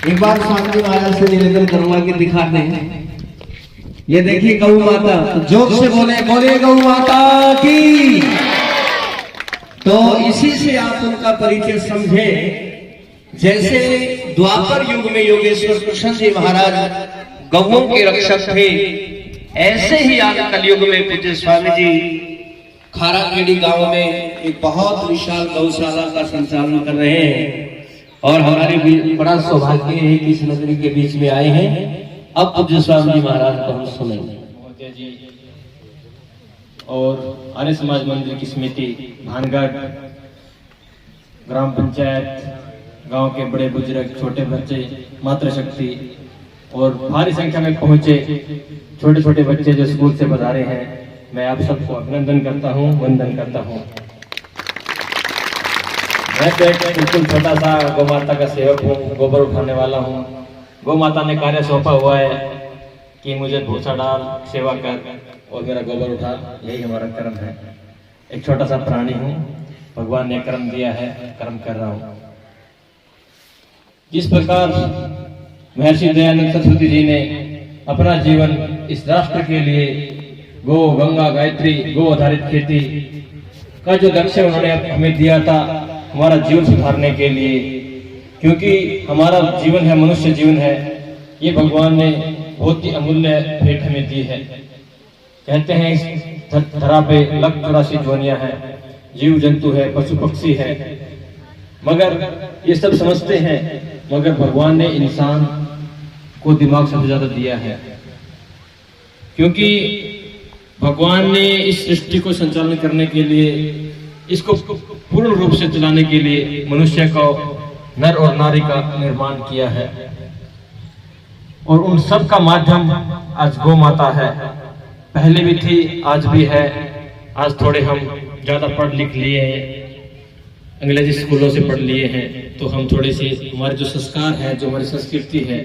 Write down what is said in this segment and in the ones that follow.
एक बार स्वामी जी महाराज से निवेदन करूंगा कि दिखा दें। ये देखिए गौ माता, जोर से बोले बोले गौ माता की। तो इसी से आप उनका परिचय समझे। जैसे द्वापर युग में योगेश्वर कृष्ण जी महाराज गौओं के रक्षक थे, ऐसे ही आज कलयुग में पूज्य स्वामी जी खाराखेड़ी गांव में एक बहुत विशाल गौशाला का संचालन कर रहे हैं। और हमारे भी बड़ा सौभाग्य है कि इस नगरी के बीच में आए हैं। अब पूज्य स्वामी जी महाराज को हम सुनेंगे। और आर्य समाज मंदिर की समिति भानगढ़, ग्राम पंचायत, गांव के बड़े बुजुर्ग, छोटे बच्चे, मातृशक्ति और भारी संख्या में पहुंचे छोटे छोटे बच्चे जो स्कूल से पधारे हैं, मैं आप सबको अभिनंदन करता हूं, वंदन करता हूं। मैं तो एक बिल्कुल छोटा सा गौ माता का सेवक हूँ, गोबर उठाने वाला हूँ। गौ माता ने कार्य सौंपा हुआ है कि मुझे भूसा डाल, सेवा कर और मेरा गोबर उठा, यही हमारा कर्म है। एक छोटा सा प्राणी हूँ, भगवान ने कर्म दिया है, कर्म कर रहा हूँ। जिस प्रकार महर्षि दयानंद सरस्वती जी ने अपना जीवन इस राष्ट्र के लिए गो, गंगा, गायत्री, गो आधारित खेती का जो लक्ष्य उन्होंने हमें दिया था हमारा जीवन सुधारने के लिए, क्योंकि हमारा जीवन है, मनुष्य जीवन है, ये भगवान ने बहुत ही अमूल्य भेंट हमें दी है। कहते हैं इस धरा पे 184 ज्वानियां हैं, जीव जंतु है, पशु पक्षी है, मगर ये सब समझते हैं, मगर भगवान ने इंसान को दिमाग सबसे ज्यादा दिया है। क्योंकि भगवान ने इस सृष्टि को संचालन करने के लिए, इसको पूर्ण रूप से चलाने के लिए मनुष्य को नर और नारी का निर्माण किया है। और उन सब का माध्यम आज गौ माता है। पहले भी थी, आज भी है। आज थोड़े हम ज्यादा पढ़ लिख लिए हैं, अंग्रेजी स्कूलों से पढ़ लिए हैं, तो हम थोड़े से हमारे जो संस्कार है, जो हमारी संस्कृति है,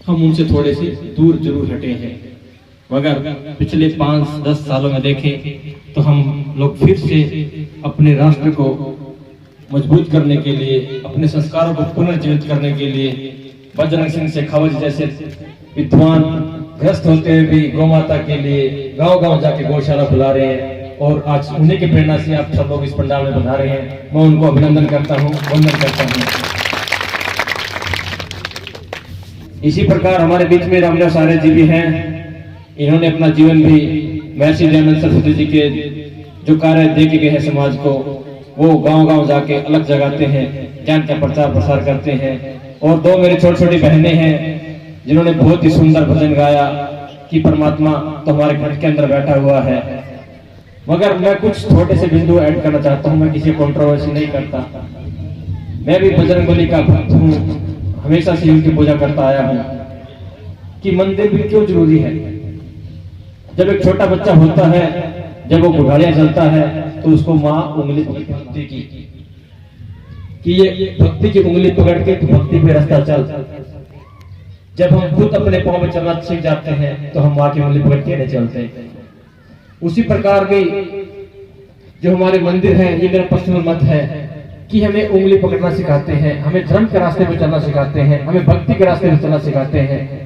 हम उनसे थोड़े से दूर जरूर हटे हैं। मगर पिछले 5-10 सालों में देखें तो हम लोग फिर से अपने राष्ट्र को मजबूत करने के लिए, अपने संस्कारों को पुनर्जीवित करने के लिए बजरंग सिंह शेखावत जैसे विद्वान ग्रस्त होते हुए भी गौ माता के लिए गांव-गांव जाके गौशाला बुला रहे हैं। और आज उन्हीं की प्रेरणा से आप सब लोग इस पंडाल में बना रहे हैं। मैं उनको अभिनंदन करता हूँ, वंदन करता हूँ। इसी प्रकार हमारे बीच में रामदास आर्य जी भी हैं। इन्होंने अपना जीवन भी महर्षि दयानंद सरस्वती जी के जो कार्य दे के गए हैं समाज को, वो गांव-गांव जाके अलग जगाते हैं, ज्ञान का प्रचार प्रसार करते हैं। और 2 मेरी छोटी छोटी बहनें हैं जिन्होंने बहुत ही सुंदर भजन गाया कि परमात्मा तो हमारे घर के अंदर बैठा हुआ है। मगर मैं कुछ छोटे से बिंदु ऐड करना चाहता हूँ। मैं किसी कंट्रोवर्सी नहीं करता। मैं भी बजरंगबली का भक्त हूँ, हमेशा से उनकी पूजा करता आया हूँ कि मंदिर भी क्यों जरूरी है। जब एक छोटा बच्चा होता है, जब वो घुड़ालिया चलता है, तो उसको माँ उंगली पकड़ती कि ये भक्ति की उंगली पकड़ के तो भक्ति पे रास्ता चल। जब हम खुद अपने पांव में चलना सीख जाते हैं तो हम माँ की उंगली पकड़ के नहीं चलते। उसी प्रकार भी जो हमारे मंदिर हैं, ये मेरा पर्सनल मत है कि हमें उंगली पकड़ना सिखाते हैं, हमें धर्म के रास्ते पे चलना सिखाते हैं, हमें भक्ति के रास्ते पे चलना सिखाते हैं।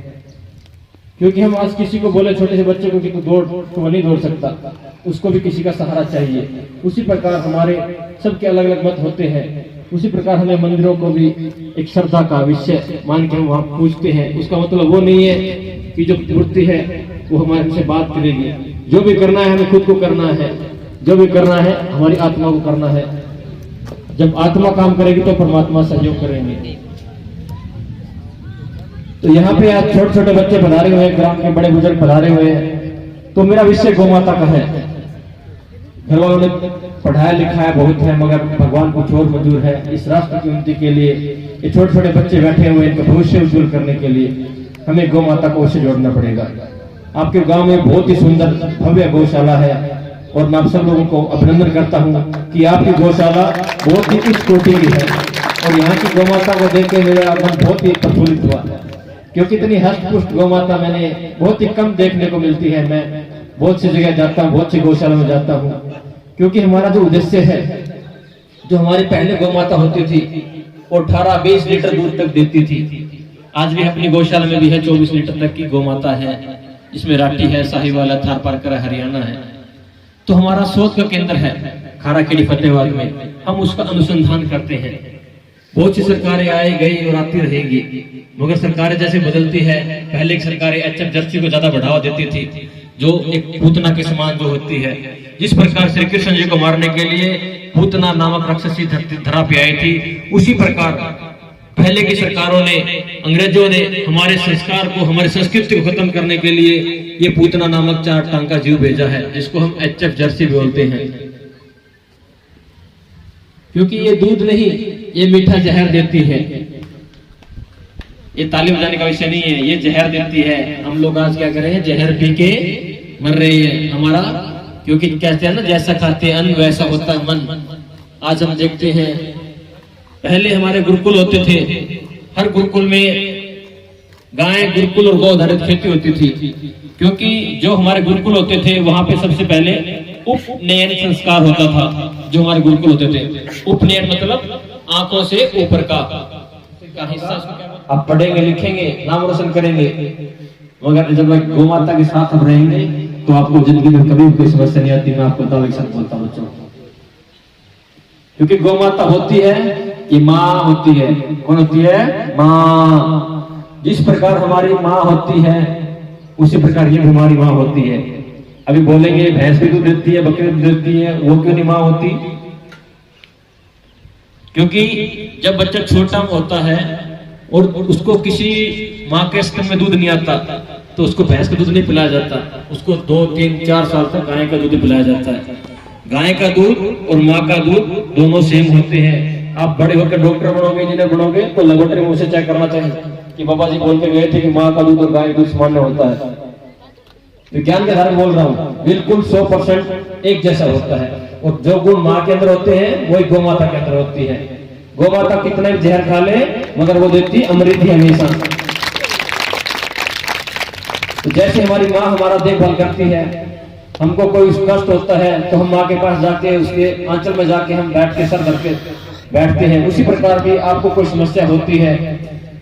क्योंकि हम आज किसी को बोले, छोटे से बच्चे को कि तू दौड़, तो वो नहीं दौड़ सकता, उसको भी किसी का सहारा चाहिए। उसी प्रकार हमारे सबके अलग अलग मत होते हैं। उसी प्रकार हमें मंदिरों को भी एक श्रद्धा का विषय मान के हम वहां पूछते हैं। उसका मतलब वो नहीं है कि जो मूर्ति है वो हमारे से बात करेगी। जो भी करना है हमें खुद को करना है, जो भी करना है हमारी आत्मा को करना है। जब आत्मा काम करेगी तो परमात्मा सहयोग करेंगे। तो यहाँ पे आज छोटे छोटे बच्चे पधारे हुए हैं, ग्राम के बड़े बुजुर्ग पधारे हुए हैं। तो मेरा विषय गौ माता का है। घर वालों ने पढ़ाया लिखाया बहुत है, मगर भगवान कुछ और मंजूर है। इस राष्ट्र की उन्नति के लिए ये छोटे छोटे बच्चे बैठे हुए हैं, इनका भविष्य उज्जवल करने के लिए हमें गौ माता को उससे जोड़ना पड़ेगा। आपके गांव में बहुत ही सुंदर भव्य गौशाला है और मैं आप सब लोगों को अभिनंदन करता हूं कि आपकी गौशाला बहुत ही उच्च कोटि की है। और यहाँ की गौ माता को देख के मेरा मन बहुत ही प्रफुल्लित हुआ, क्योंकि इतनी हष्ट-पुष्ट गौ माता मैंने बहुत ही कम देखने को मिलती है। मैं बहुत सी जगह जाता हूँ, बहुत सी गौशाला में जाता हूँ, क्योंकि हमारा जो उद्देश्य है, जो हमारी पहले गौ माता होती थी और 18-20 लीटर दूध तक देती थी, आज भी अपनी गौशाला में भी है 24 लीटर तक की गौ माता है, इसमें राठी है, साहिवाल है, थारपारकर है, हरियाणा है। तो हमारा शोध का केंद्र है खाराखेड़ी फतेहाबाद में, हम उसका अनुसंधान करते हैं। बहुत सी सरकारें आए गई और आती रहेगी, मगर सरकारें जैसे बदलती है, पहले की सरकारें एचएफ जर्सी को ज्यादा बढ़ावा देती थी, जो एक पूतना के समान जो होती है। जिस प्रकार श्री कृष्ण जी को मारने के लिए पूतना नामक राक्षसी धरा पे आई थी, उसी प्रकार पहले की सरकारों ने, अंग्रेजों ने हमारे संस्कार को, हमारी संस्कृति को खत्म करने के लिए ये पूतना नामक 4 टांग का जीव भेजा है, जिसको हम एचएफ जर्सी बोलते हैं। क्योंकि ये दूध नहीं, ये मीठा जहर देती है। ये तालीम जाने का विषय नहीं है, ये जहर देती है। हम लोग आज क्या कर रहे हैं, जहर पी के मर रहे हैं। हमारा, क्योंकि कहते हैं ना, जैसा खाते अन्न वैसा होता है मन। आज हम देखते हैं, पहले हमारे गुरुकुल होते थे, हर गुरुकुल में गाय, गुरुकुल और गौ आधारित खेती होती थी। क्योंकि जो हमारे गुरुकुल होते थे वहां पे सबसे पहले उपनयन संस्कार होता था। जो हमारे गुरुकुल होते थे, उपनयन मतलब आंखों से ऊपर का हिस्सा। आप पढ़ेंगे, लिखेंगे, नाम रोशन करेंगे, मगर जब गौ माता के साथ हम रहेंगे तो आपको जिंदगी में कभी कोई समस्या नहीं आती। मैं आपको दावे के साथ बोलता हूँ बच्चों, क्योंकि गौ माता होती है, ये माँ होती है। कौन होती है? माँ। जिस प्रकार हमारी माँ होती है, उसी प्रकार ये हमारी माँ होती है। अभी बोलेंगे भैंस भी दूध देती है, बकरी दूध देती है, वो क्यों नहीं माँ होती? क्योंकि जब बच्चा छोटा होता है और उसको किसी माँ के स्तन में दूध नहीं आता, तो उसको भैंस का दूध नहीं पिलाया जाता, उसको 2, 3, 4 साल तक गाय का दूध पिलाया जाता है। गाय का दूध और माँ का दूध दोनों सेम होते हैं। आप बड़े होकर डॉक्टर बनोगे, इंजीनियर बनोगे, तो लेबोरेटरी में उसे चेक करना चाहिए कि बाबा जी बोल के गए थे कि माँ का दूध और गाय का दूध समान होता है। विज्ञान के आधार बोल रहा हूँ, बिल्कुल 100% एक जैसा होता है। और जो गुण माँ के अंदर होते हैं वही गौ माता के अंदर होती है। गौ माता कितना भी जहर खा ले, मगर वो देती अमृत ही हमेशा। तो जैसे हमारी माँ हमारा देखभाल करती है, हमको कोई कष्ट होता है तो हम माँ के पास जाके, उसके आंचल में जाके हम बैठ के सर धर के बैठते हैं। उसी प्रकार भी आपको कोई समस्या होती है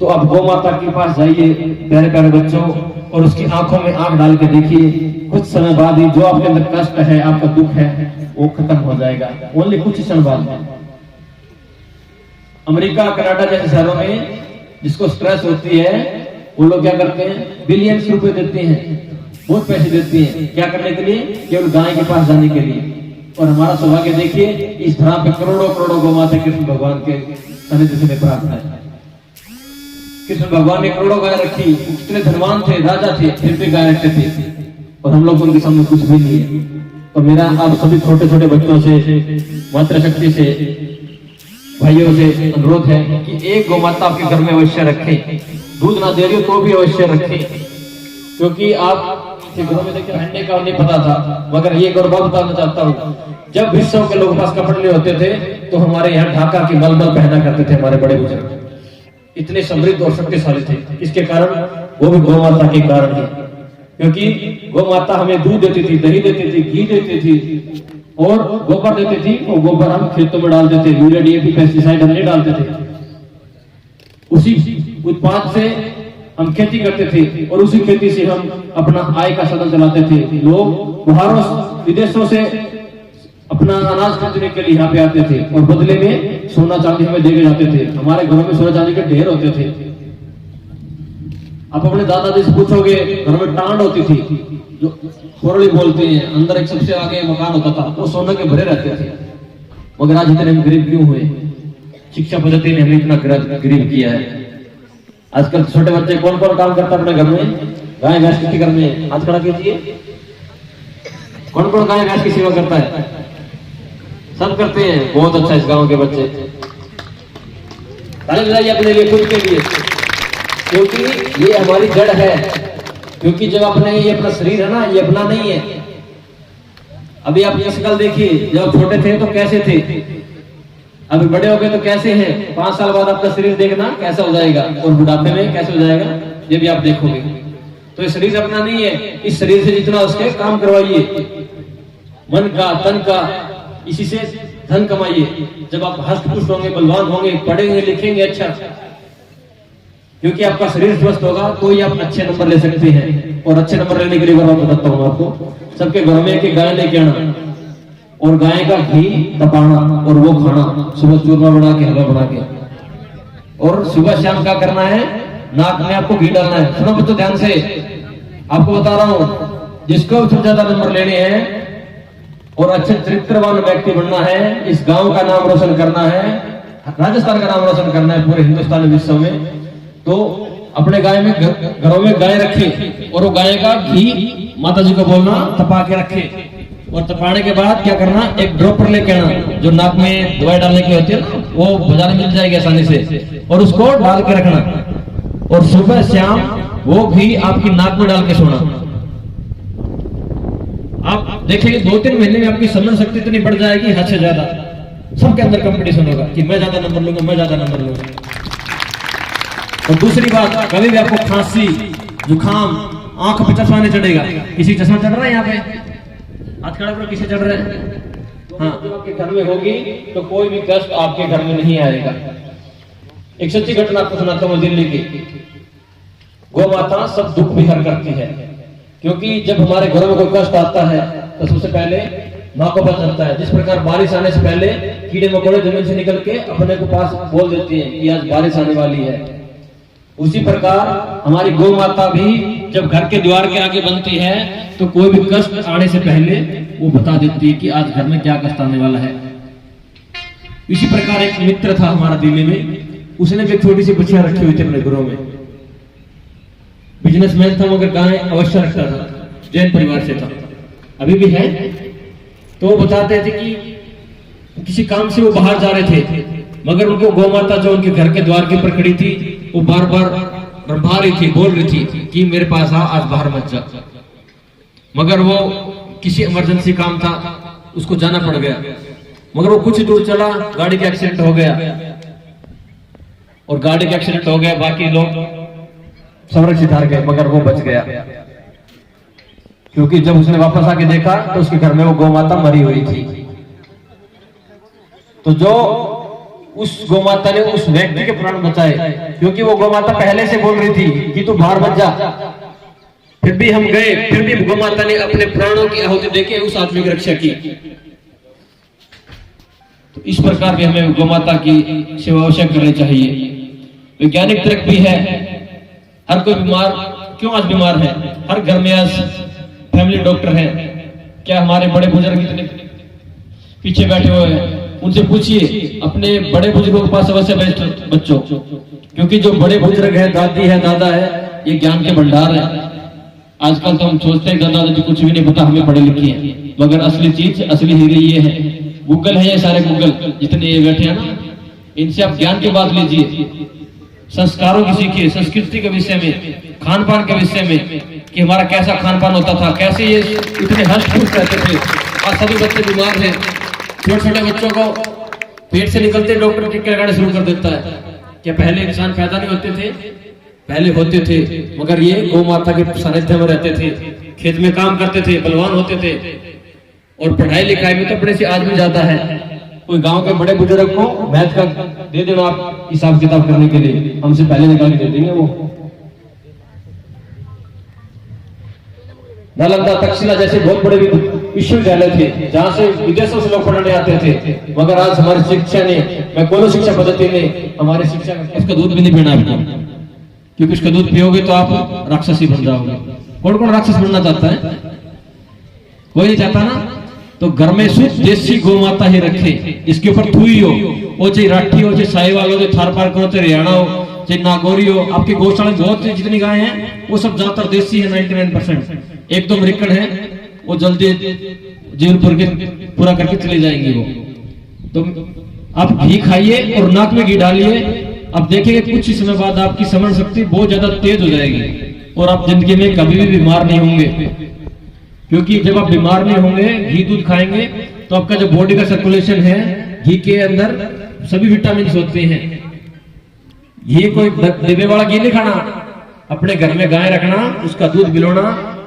तो आप गौ माता के पास जाइए प्यारे प्यारे बच्चों, और उसकी आंखों में आंख डाल के देखिए। कुछ समय बाद ही जो आपके अंदर कष्ट है, आपका दुख है, वो खत्म हो जाएगा। ओनली कुछ क्षण बाद। अमेरिका, कनाडा जैसे शहरों में जिसको स्ट्रेस होती है, वो लोग क्या करते हैं, बिलियंस रुपए देते हैं, बहुत पैसे देते हैं, क्या करने के लिए? केवल गाय के पास जाने के लिए। और हमारा सौभाग्य देखिए, इस धरा पे करोड़ों करोड़ों गौ माता कृष्ण भगवान के सानिध्य में प्राप्त है। कृष्ण भगवान ने करोड़ों गाय रखी, कितने धनवान थे, राजा थे, फिर भी गाय रखते थे, और हम लोग उनके सामने कुछ भी नहीं है। तो मेरा आप सभी छोटे छोटे बच्चों से, मातृशक्ति से, भाइयों से अनुरोध है कि एक गौ माता आपके घर में अवश्य रखें। दूध ना दे रही हो तो भी अवश्य रखें, क्योंकि आप घरों में देखिए हंडे का नहीं पता था, मगर ये गौरव बताना चाहता हूँ, जब विश्व के लोग पास कपड़े होते थे तो हमारे यहाँ ढाका की मलमल पहना करते थे हमारे बड़े बुजुर्ग। इतने समृद्ध और शक्तिशाली थे। इसके कारण वो भी गौ माता के कारण है, क्योंकि गौ माता हमें दूध देती थी, दही देती थी, घी देती थी और गोबर देती थी। और गोबर हम खेतों में डालते थे, यूरिया, डीएपी, पेस्टिसाइड हम नहीं डालते थे। उसी उत्पाद से हम खेती करते थे और उसी खेती से हम अपना आय का साधन चलाते थे। लोग बाहरों विदेशों से अपना अनाज खरीदने के लिए यहाँ पे आते थे और बदले में सोना चांदी हमें देके जाते थे। हमारे घरों में सोना चांदी के ढेर होते थे। आप अपने दादाजी से पूछोगे, घर में टांड होती थी, जो कोरली बोलते हैं, अंदर एक सबसे आगे मकान होता था, वो सोने के भरे रहते थे। मगर आज इतने हम गरीब क्यों हुए? शिक्षा पद्धति ने हमें इतना गरीब किया है। आजकल छोटे बच्चे कौन कौन काम करता है अपने घर में? गाय भैंस की फिक्र में हाथ खड़ा कीजिए। कौन कौन गाय भैंस की सेवा करता है? सब करते हैं। बहुत अच्छा, इस गांव के बच्चे ताली बजाइए अपने लिए, खुद के लिए, क्योंकि ये हमारी जड़ है। क्योंकि जब अपने ये अपना शरीर है ना, ये अपना नहीं है। अभी आप ये शक्ल देखिए, जब छोटे थे तो कैसे थे, अभी बड़े हो गए तो कैसे हैं। 5 साल बाद आपका शरीर देखना कैसा हो जाएगा और बुढ़ापे में कैसे हो जाएगा, ये भी आप देखोगे। तो ये शरीर अपना नहीं है। इस शरीर से जितना उसके काम करवाइए, मन का, तन का, इसी से धन कमाइए। जब आप हष्ट पुष्ट होंगे, बलवान होंगे, पढ़ेंगे, लिखेंगे अच्छा, क्योंकि आपका शरीर स्वस्थ होगा तो ही आप अच्छे नंबर ले सकते हैं। और अच्छे नंबर लेने के लिए मैं बताता हूँ आपको, सबके घरों में एक गाय लेके आना और गाय का घी तपाना और वो खाना, सुबह चूरमा बना के, हलवा बना के, और सुबह शाम क्या करना है, नाक में आपको घी डालना है। सुनो बच्चों ध्यान से, आपको बता रहा हूँ, जिसको सबसे ज्यादा नंबर लेने हैं और अच्छे चरित्रवान व्यक्ति बनना है, इस गांव का नाम रोशन करना है, राजस्थान का नाम रोशन करना है पूरे हिंदुस्तान विश्व में, तो अपने गाय में घरों में गाय रखे और वो गाय का घी माता जी को बोलना तपा के रखे। और तपाने के बाद क्या करना, एक ड्रॉपर लेके आना, जो नाक में दवाई डालने की होती है ना, वो बाजार में मिल जाएगी आसानी से, और उसको डाल के रखना। और सुबह शाम वो घी आपकी नाक में डाल के सोना। आप देखेंगे 2-3 महीने में आपकी समझ शक्ति इतनी बढ़ जाएगी, हद से ज्यादा। सबके अंदर कंपटीशन होगा कि मैं ज्यादा नंबर लूंगा, मैं ज्यादा नंबर लूंगा। और दूसरी बात, कभी भी आपको खांसी, जुकाम, आंख पे चश्मा नहीं चढ़ेगा। किसी चश्मा चढ़ रहा है यहाँ पे? हाथ खड़ा करो, किसे चढ़ रहा है? हाँ, आपके घर में होगी तो कोई भी कष्ट आपके घर में नहीं आएगा। एक सच्ची घटना आपको सुनाता हूँ दिल्ली की। गौ माता सब दुख भी हर करती है, क्योंकि जब हमारे घरों में कोई कष्ट आता है तो सबसे पहले माँ को पता चलता है। जिस प्रकार बारिश आने से पहले कीड़े मकोड़े जमीन से निकल के अपने को पास बोल देती हैं कि आज बारिश आने वाली है, उसी प्रकार हमारी गौ माता भी जब घर के द्वार के आगे बनती है तो कोई भी कष्ट आने से पहले वो बता देती है कि आज घर में क्या कष्ट आने वाला है। इसी प्रकार एक मित्र था हमारा दिल्ली में, उसने भी एक छोटी सी बच्चियां रखी हुई थी अपने घरों में। बिजनेसमैन था मगर गाय अवश्य रखता था, जैन परिवार से था, अभी भी है। तो वो बताते थे कि किसी काम से वो बाहर जा रहे थे, मगर उनको गौ माता जो उनके घर के द्वार के ऊपर खड़ी थी, वो बार बार रंभा रही थी, बोल रही थी कि मेरे पास आ, आज बाहर मत जा। मगर वो किसी इमरजेंसी काम था, उसको जाना पड़ गया। मगर वो कुछ दूर चला, गाड़ी का एक्सीडेंट हो गया, और गाड़ी का एक्सीडेंट हो गया, बाकी लोग संरक्षित हार गए, मगर वो बच गया। क्योंकि जब उसने वापस आके देखा तो उसके घर में वो गौ माता मरी हुई थी। तो जो उस गौ माता ने उस व्यक्ति के प्राण बचाए, क्योंकि वो गौ माता पहले से बोल रही थी कि तू बाहर मत जा। फिर भी हम गए, फिर भी गौ माता ने अपने प्राणों की आहुति देके उस आदमी की रक्षा की। तो इस प्रकार भी हमें गौ माता की सेवा अवश्य करनी चाहिए। वैज्ञानिक तर्क भी है, हर कोई बीमार क्यों आज बीमार है, हर घर में आज फैमिली डॉक्टर है। क्या हमारे बड़े बुजुर्ग इतने पीछे बैठे हुए हैं, उनसे पूछिए, अपने बड़े बुजुर्गों के पास अवश्य बैठो बच्चों, क्योंकि जो बड़े बुजुर्ग हैं, दादी है, दादा है, ये ज्ञान के भंडार है। आजकल तो हम सोचते हैं दादा दादी कुछ भी नहीं पता, हमें पढ़े लिखे हैं, मगर असली चीज, असली हीरे ये है। गूगल है, ये सारे गूगल जितने ये बैठे हैं ना, इनसे आप ज्ञान की बात लीजिए, संस्कारों की सीखिए, संस्कृति के विषय में, खान पान के विषय में, कि हमारा कैसा खान पान होता था, कैसे ये इतने हर्ष खुश रहते थे। आज सभी बच्चे बीमार हैं, छोटे छोटे बच्चों को पेट से निकलते डॉक्टर टीके लगाने शुरू कर देता है। क्या पहले इंसान पैदा नहीं होते थे? पहले होते थे, मगर ये गौ माता के सानिध्य में रहते थे, खेत में काम करते थे, बलवान होते थे, और पढ़ाई लिखाई में तो अपने से आज भी ज्यादा है। कोई गांव के बड़े बुजुर्ग को मैथ का दे देना आप हिसाब किताब करने के लिए, हमसे पहले निकाल के दे देंगे वो। नालंदा, तक्षशिला जैसे बहुत बड़े विश्वविद्यालय थे, जहां से विदेशों से लोग पढ़ने आते थे, मगर आज हमारी शिक्षा ने, मैं कोनो शिक्षा पद्धति ने हमारी शिक्षा, इसका दूध भी नहीं पीना आपको, क्योंकि इसका दूध पियोगे तो आप राक्षसी बन जाओगे। कौन कौन राक्षस बनना चाहता है? कोई नहीं चाहता ना। तो घर में शुद्ध देसी गौ माता ही रखे, इसके ऊपर थुई हो, वो चाहे राठी हो, चाहे साहिवाल हो, चाहे थारपारकर हो, चाहे हरियाणा हो, चाहे नागौरी हो। आपकी गौशाला में बहुत जितनी गाय हैं वो सब ज्यादातर देसी है, 99%। एक दो अमेरिकन है, वो जल्दी जीवन पूरा करके चले जाएंगे वो। तो आप घी खाइए और नाक में घी डालिए, अब देखेंगे कुछ ही समय बाद आपकी समझ शक्ति बहुत ज्यादा तेज हो जाएगी, और आप जिंदगी में कभी भी बीमार नहीं होंगे। क्योंकि जब आप बीमार नहीं होंगे, घी दूध खाएंगे, तो आपका जो बॉडी का सर्कुलेशन है, घी के अंदर सभी विटामिन होते हैं। घी कोई डिब्बे वाला घी नहीं खाना, अपने घर में गाय रखना, उसका दूध बिलोना,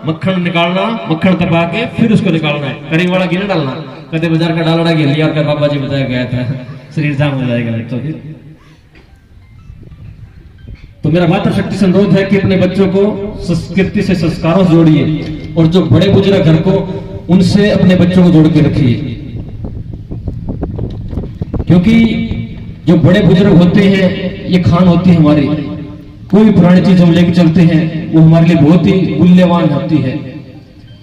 मक्खन निकालना, मक्खन तपा के फिर उसको निकालना है। कड़ी वाला घी नहीं डालना, कदे बाजार का डालना घी लिया कर बाबा जी बताया गया था, शरीर जाम हो जाएगा। तो मेरा मातृशक्ति से अनुरोध है कि अपने बच्चों को संस्कृति से, संस्कारों से जोड़िए, और जो बड़े बुजुर्ग घर को, उनसे अपने बच्चों को जोड़ के रखिए। क्योंकि जो बड़े बुजुर्ग होते हैं, ये खान होती है हमारी। कोई पुरानी चीज हम लेके चलते हैं, वो हमारे लिए बहुत ही मूल्यवान होती है।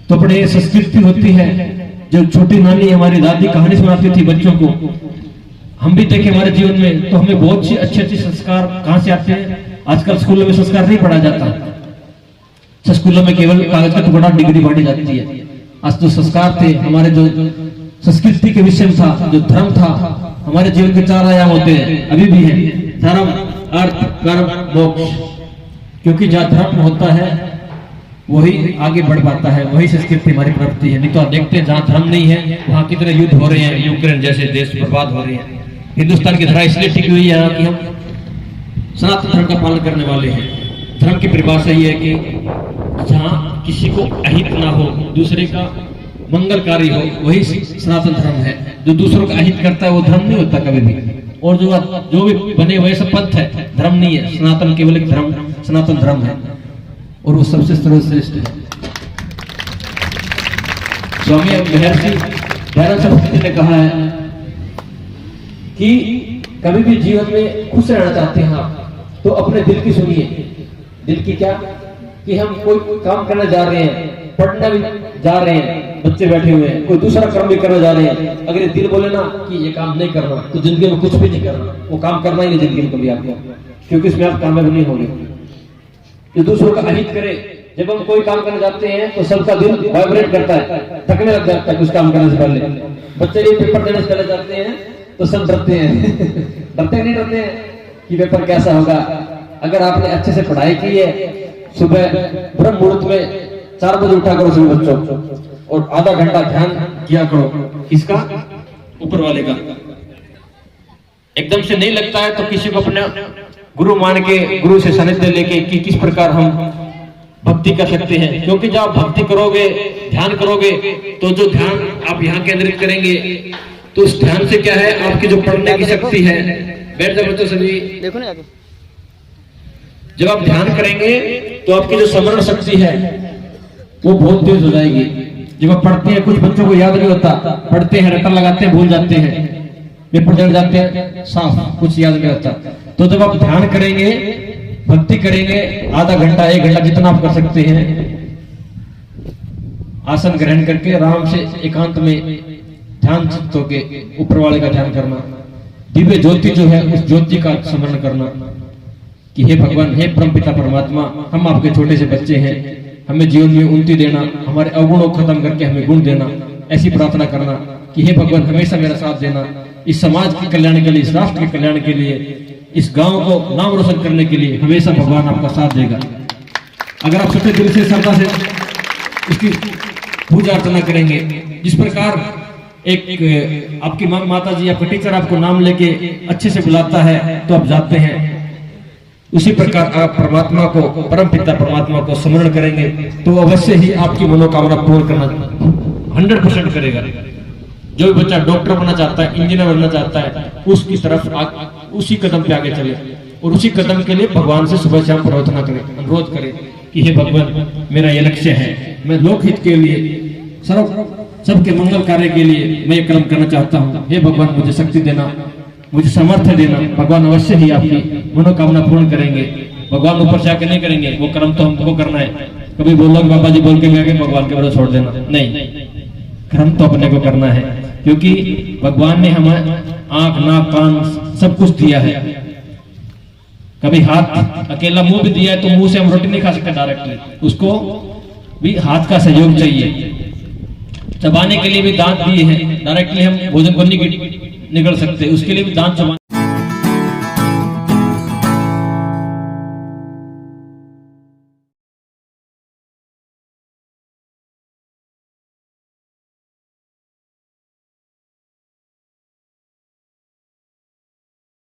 तो बड़े संस्कृति होती है। जो छोटी नानी हमारी दादी कहानी सुनाती थी बच्चों को, हम भी देखे हमारे जीवन में, तो हमें बहुत सी अच्छे अच्छे संस्कार कहां से आते हैं। आजकल स्कूलों में संस्कार नहीं पढ़ा जाता, स्कूलों में केवल कागज का टुकड़ा, डिग्री बांटी जाती है। आज जो संस्कार थे हमारे, जो संस्कृति के विषय था, जो धर्म था, हमारे जीवन के 4 आयाम होते हैं, अभी भी है, धर्म, अर्थ, कर्म, मोक्ष। क्योंकि जहाँ धर्म होता है वही आगे बढ़ पाता है, वही संस्कृति हमारी प्रवृत्ति है। नहीं तो आप देखते हैं जहाँ धर्म नहीं है वहाँ कितने युद्ध हो रहे हैं, यूक्रेन जैसे देश बर्बाद हो रहे हैं। हिंदुस्तान की धरा इसलिए टिकी हुई है कि हम सनातन धर्म का पालन करने वाले हैं। धर्म की परिभाषा ये है कि जहाँ किसी को अहित ना हो, दूसरे का मंगलकारी हो, वही सनातन धर्म है। जो दूसरों का अहित करता है वो धर्म नहीं होता कभी भी। और जो भी बने हुए सब पंथ है, धर्म नहीं है। सनातन केवल एक धर्म, सनातन धर्म है, और वो सबसे सर्वश्रेष्ठ है। स्वामी महर्षि दयानंद सरस्वती ने कहा है कि कभी भी जीवन में खुश रहना चाहते हैं आप, तो अपने दिल की सुनिए। दिल की क्या? कि हम कोई काम करने जा रहे हैं, पढ़ने भी जा रहे हैं, बच्चे बैठे हुए हैं, कोई दूसरा काम भी करने जा रहे हैं। अगर ये दिल बोले ना कि ये काम नहीं करना, तो जिंदगी में कुछ भी नहीं करना, वो काम करना ही नहीं जिंदगी में कभी आपको, क्योंकि इसमें आप कामयाब नहीं होंगे। जो दूसरों का अहित करे, जब हम कोई काम करने जाते हैं तो सबका दिल वाइब्रेट करता है, थकने लग जाता है कुछ काम करने से पहले। बच्चे भी पेपर देने से पहले जाते हैं तो सब डरते हैं डरते नहीं डरते हैं कि पेपर कैसा होगा। अगर आपने अच्छे से पढ़ाई की है, सुबह ब्रह्म मुहूर्त में 4 बजे उठा करो सभी बच्चों, और आधा घंटा ध्यान किया करो। किसका? ऊपर वाले का। एकदम से नहीं लगता है तो किसी को अपने गुरु मान के, गुरु से सानिध्य लेके कि किस प्रकार हम भक्ति कर सकते हैं। क्योंकि जब आप भक्ति करोगे, ध्यान करोगे, तो जो ध्यान आप यहाँ केंद्रित करेंगे, तो उस ध्यान से क्या है, आपकी जो पढ़ने की शक्ति है। बैठ जाओ बच्चों सभी, देखो ना। जब आप ध्यान करेंगे तो आपकी जो स्मरण शक्ति है वो बहुत तेज हो जाएगी। जब आप पढ़ते हैं, कुछ बच्चों को याद नहीं होता, पढ़ते हैं, रट्टा लगाते हैं, भूल जाते हैं, पेपर जड़ जाते हैं, साफ कुछ याद नहीं होता। तो जब आप ध्यान करेंगे, भक्ति करेंगे, आधा घंटा 1 घंटा जितना आप कर सकते हैं, आसन ग्रहण करके आराम से एकांत में ध्यान चित्त होके ऊपर वाले का ध्यान करना, दिव्य ज्योति जो है उस ज्योति का स्मरण करना कि हे भगवान, हे परमपिता परमात्मा, हम आपके छोटे से बच्चे हैं, हमें जीवन में उन्नति देना, हमारे अवगुणों को खत्म करके हमें गुण देना। ऐसी प्रार्थना करना कि हे भगवान, हमेशा मेरा साथ देना, इस समाज के कल्याण के लिए, इस राष्ट्र के कल्याण के लिए, इस गांव को नाम रोशन करने के लिए हमेशा भगवान आपका साथ देगा। अगर आप सच्चे दिल से, श्रद्धा से इसकी पूजा अर्चना करेंगे, जिस प्रकार एक आपकी माता जी, आपका टीचर आपको नाम लेके अच्छे से बुलाता है तो आप जाते हैं, उसी प्रकार आप परमात्मा को, परम पिता परमात्मा को स्मरण करेंगे तो अवश्य ही आपकी मनोकामना पूर्ण करना 100% करेगा। जो भी बच्चा डॉक्टर बनना चाहता है, इंजीनियर बनना चाहता है, उसकी तरफ उसी कदम पे आगे चले, और उसी कदम के लिए भगवान से सुबह शाम प्रार्थना करें, अनुरोध करें कि हे भगवान, मेरा ये लक्ष्य है, मैं लोकहित के लिए, सबके मंगल कार्य के लिए मैं ये कर्म करना चाहता हूँ। हे भगवान, मुझे शक्ति देना, मुझे सामर्थ्य देना। भगवान अवश्य ही आपकी मनोकामना पूर्ण करेंगे। भगवान ऊपर से आके नहीं करेंगे, वो कर्म तो हमको करना है। कभी बोलो बाबा जी बोल के भी आगे भगवान के भरोसे छोड़ देना, नहीं, कर्म तो अपने को करना है, क्योंकि भगवान ने हमें आंख, नाक, कान सब कुछ दिया है। कभी हाथ अकेला मुंह भी दिया है तो मुंह से हम रोटी नहीं खा सकते डायरेक्टली, उसको भी हाथ का सहयोग चाहिए। चबाने के लिए भी दांत दिए हैं, डायरेक्टली हम भोजन को नहीं निगल सकते, उसके लिए भी दांत चबाने